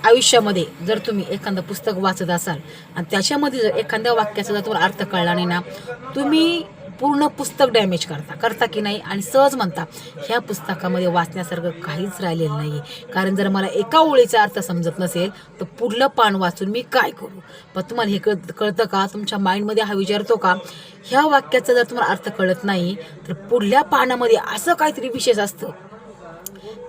आयुष्यामध्ये जर तुम्ही एखादं पुस्तक वाचत असाल आणि त्याच्यामध्ये जर एखाद्या वाक्याचा जर तुम्हाला अर्थ कळला नाही ना, तुम्ही पूर्ण पुस्तक डॅमेज करता की नाही आणि सहज म्हणता ह्या पुस्तकामध्ये वाचण्यासारखं काहीच राहिलेलं नाही आहे. कारण जर मला एका ओळीचा अर्थ समजत नसेल तर पुढलं पान वाचून मी काय करू. पण तुम्हाला हे कळतं का, तुमच्या माइंडमध्ये हा विचारतो का, ह्या वाक्याचा जर तुम्हाला अर्थ कळत नाही तर पुढल्या पानामध्ये असं काहीतरी विशेष असतं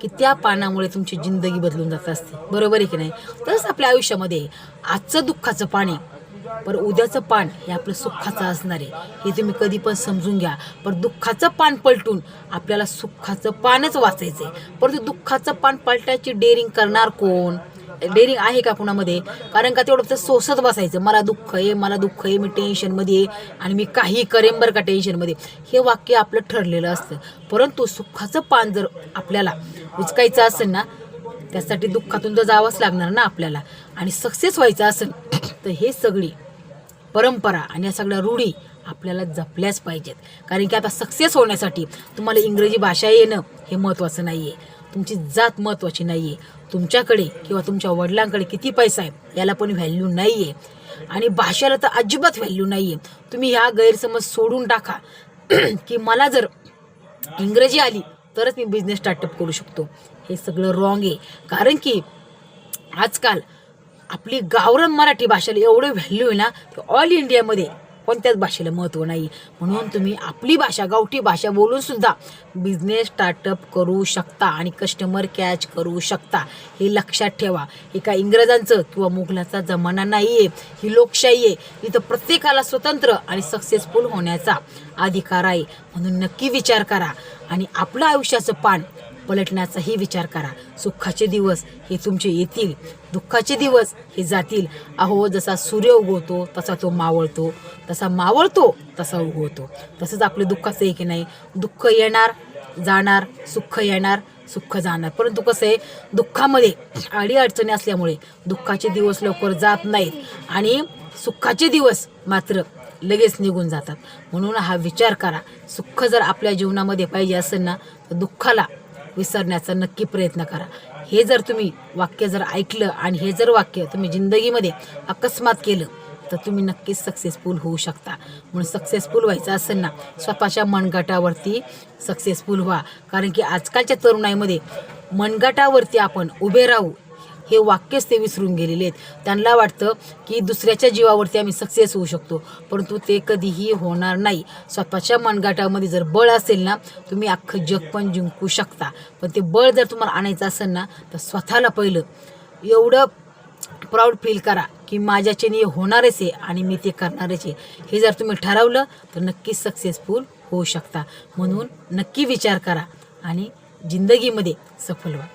की त्या पानामुळे तुमची जिंदगी बदलून जात असते. बरोबर आहे की नाही. तसंच आपल्या आयुष्यामध्ये आजचं दुःखाचं पान आहे पण उद्याचं पान हे आपलं सुखाचं असणार आहे, हे तुम्ही कधी पण समजून घ्या. पण दुःखाचं पान पलटून आपल्याला सुखाचं पानच वाचायचं आहे. परंतु दुःखाचं पान पलटायची डेअरिंग करणार कोण? डेअरिंग आहे का कुणामध्ये? कारण का तेवढं सोसत बसायचं, मला दुःख आहे, मी टेन्शनमध्ये आहे आणि मी काही करेन बरं का टेन्शनमध्ये, हे वाक्य आपलं ठरलेलं असतं. परंतु सुखाचं पान जर आपल्याला उचकायचं असेल ना, त्यासाठी दुःखातून तर जावंच लागणार ना आपल्याला. आणि सक्सेस व्हायचं असेल तर हे सगळी परंपरा आणि या सगळ्या रूढी आपल्याला जपल्याच पाहिजेत. कारण की आता सक्सेस होण्यासाठी तुम्हाला इंग्रजी भाषा येणं हे महत्त्वाचं नाही आहे, तुमची जात महत्त्वाची नाही आहे, तुमच्याकडे किंवा तुमच्या वडिलांकडे किती पैसा आहे याला पण व्हॅल्यू नाही आहे आणि भाषेला तर अजिबात व्हॅल्यू नाही आहे. तुम्ही ह्या गैरसमज सोडून टाका की मला जर इंग्रजी आली तरच मी बिझनेस स्टार्टअप करू शकतो. हे सगळं रॉंग आहे. कारण की आजकाल आपली गावरान मराठी भाषेला एवढं व्हॅल्यू आहे ना, की ऑल इंडियामध्ये कोणत्याच भाषेला महत्त्व नाही. म्हणून तुम्ही आपली भाषा, गावठी भाषा बोलून सुद्धा बिझनेस स्टार्टअप करू शकता आणि कस्टमर कॅच करू शकता. हे लक्षात ठेवा. हे काय इंग्रजांचं किंवा मुघलाचा जमाना नाही आहे, ही लोकशाही आहे. इथं प्रत्येकाला स्वतंत्र आणि सक्सेसफुल होण्याचा अधिकार आहे. म्हणून नक्की विचार करा आणि आपलं आयुष्याचं पान पलटण्याचाही विचार करा. सुखाचे दिवस हे तुमचे येतील, दुःखाचे दिवस हे जातील. अहो, जसा सूर्य उगवतो तसा तो मावळतो, तसा मावळतो तसा उगवतो. तसंच आपलं दुःखाचं आहे की नाही. दुःख येणार जाणार, सुख येणार सुख जाणार. परंतु कसं आहे, दुःखामध्ये अडीअडचणी असल्यामुळे दुःखाचे दिवस लवकर जात नाहीत आणि सुखाचे दिवस मात्र लगेच निघून जातात. म्हणून हा विचार करा. सुख जर आपल्या जीवनामध्ये पाहिजे असेल ना, तर दुःखाला विसरण्याचा नक्की प्रयत्न करा. हे जर तुम्ही वाक्य जर ऐकलं आणि हे जर वाक्य तुम्ही जिंदगीमध्ये अकस्मात केलं तर तुम्ही नक्कीच सक्सेसफुल होऊ शकता. म्हणून सक्सेसफुल व्हायचं असेल ना, स्वतःच्या मनगटावरती सक्सेसफुल व्हा. कारण की आजकालच्या तरुणाईमध्ये मनगटावरती आपण उभे राहू हे वाक्यच ते विसरून गेलेले आहेत. त्यांना वाटतं की दुसऱ्याच्या जीवावरती आम्ही सक्सेस होऊ शकतो, परंतु ते कधीही होणार नाही. स्वतःच्या मनगटामध्ये जर बळ असेल ना, तुम्ही अख्खं जग पण जिंकू शकता. पण ते बळ जर तुम्हाला आणायचं असेल ना, तर स्वतःला पहिलं एवढं प्राऊड फील करा की माझ्याच्याने होणारच आहे आणि मी ते करणारच आहे. हे जर तुम्ही ठरवलं तर नक्कीच सक्सेसफुल होऊ शकता. म्हणून नक्की विचार करा आणि जिंदगीमध्ये सफल व्हा.